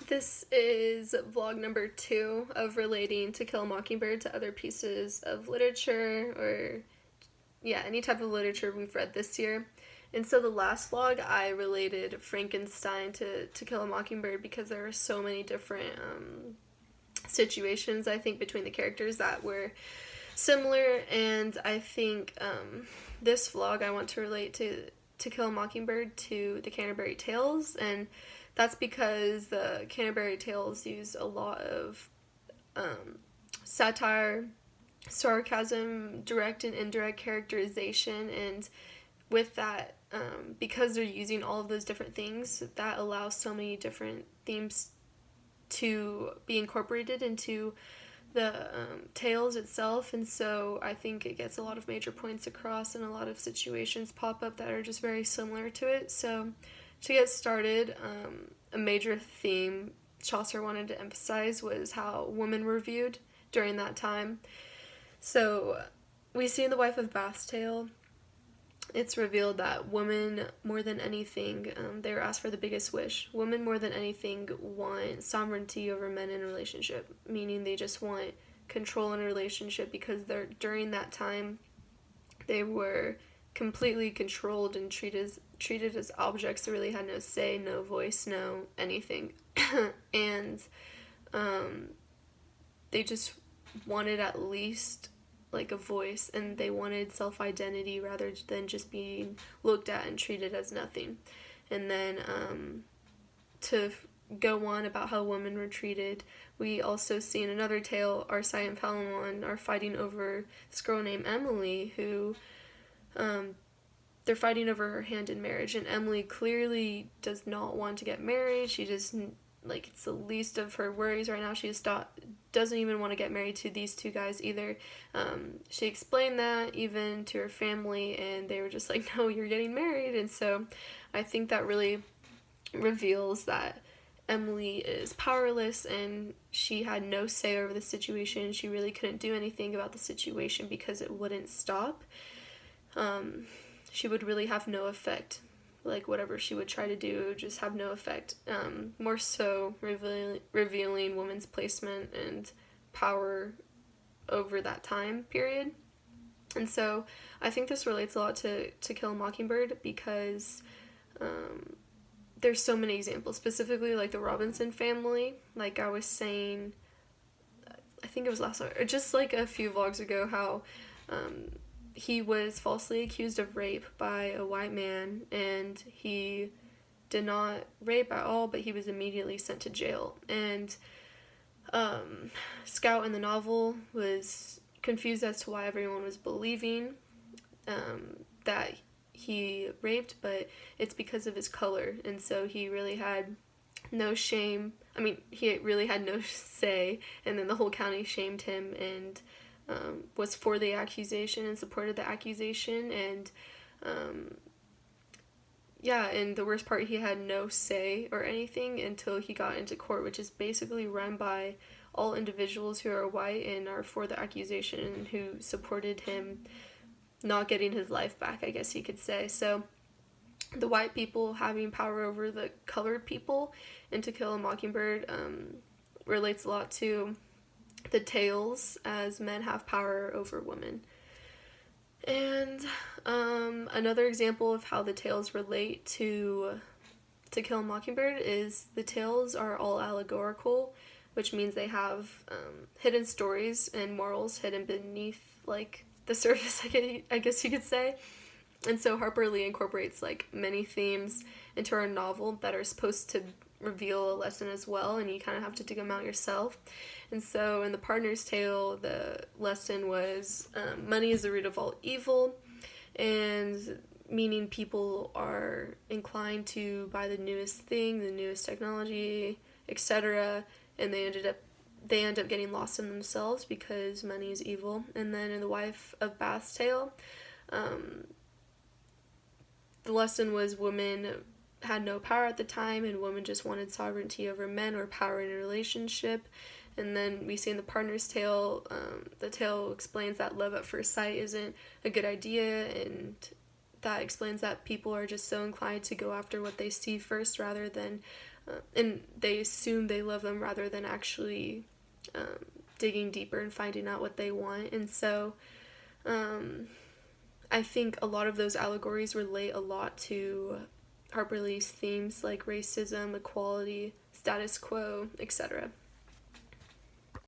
This is vlog number 2 of relating To Kill a Mockingbird to other pieces of literature or, yeah, any type of literature we've read this year. And so the last vlog, I related Frankenstein to Kill a Mockingbird because there are so many different situations, I think, between the characters that were similar. And I think this vlog, I want to relate To Kill a Mockingbird to the Canterbury Tales, and that's because the Canterbury Tales use a lot of satire, sarcasm, direct and indirect characterization, and with that, because they're using all of those different things, that allows so many different themes to be incorporated into the tales itself. And so I think it gets a lot of major points across, and a lot of situations pop up that are just very similar to it. So to get started, a major theme Chaucer wanted to emphasize was how women were viewed during that time. So we see in The Wife of Bath's Tale, it's revealed that women, more than anything, they were asked for the biggest wish. Women, more than anything, want sovereignty over men in a relationship, meaning they just want control in a relationship because they're during that time they were completely controlled and treated as objects that really had no say, no voice, no anything. And they just wanted at least like a voice, and they wanted self-identity rather than just being looked at and treated as nothing. And then to go on about how women were treated, we also see in another tale Arcite and Palamon are fighting over this girl named Emily, who they're fighting over her hand in marriage, and Emily clearly does not want to get married. She just, like, it's the least of her worries right now. She just doesn't even want to get married to these two guys either. She explained that even to her family, and they were just like, no, you're getting married. And so I think that really reveals that Emily is powerless, and she had no say over the situation. She really couldn't do anything about the situation because it wouldn't stop. She would really have no effect. Like, whatever she would try to do would just have no effect. More so revealing women's placement and power over that time period. And so I think this relates a lot to Kill a Mockingbird because there's so many examples, specifically like the Robinson family. Like I was saying, I think it was last or just like a few vlogs ago, how he was falsely accused of rape by a white man, and he did not rape at all, but he was immediately sent to jail. And Scout in the novel was confused as to why everyone was believing that he raped, but it's because of his color. And so he really had no shame. I mean, he really had no say, and then the whole county shamed him and was for the accusation and supported the accusation. And yeah, and the worst part, he had no say or anything until he got into court, which is basically run by all individuals who are white and are for the accusation and who supported him not getting his life back, I guess you could say. So the white people having power over the colored people in To Kill a Mockingbird relates a lot to the tales, as men have power over women. And another example of how the tales relate to Kill a Mockingbird is the tales are all allegorical, which means they have hidden stories and morals hidden beneath like the surface, I guess you could say. And so Harper Lee incorporates like many themes into her novel that are supposed to reveal a lesson as well, and you kind of have to dig them out yourself. And so in The Partner's Tale, the lesson was money is the root of all evil, and meaning people are inclined to buy the newest thing, the newest technology, etc., and they end up getting lost in themselves because money is evil. And then in The Wife of Bath's Tale, the lesson was women had no power at the time, and women just wanted sovereignty over men or power in a relationship. And then we see in The Partner's Tale, the tale explains that love at first sight isn't a good idea, and that explains that people are just so inclined to go after what they see first rather than and they assume they love them rather than actually digging deeper and finding out what they want. And so I think a lot of those allegories relate a lot to Harper Lee's themes like racism, equality, status quo, etc.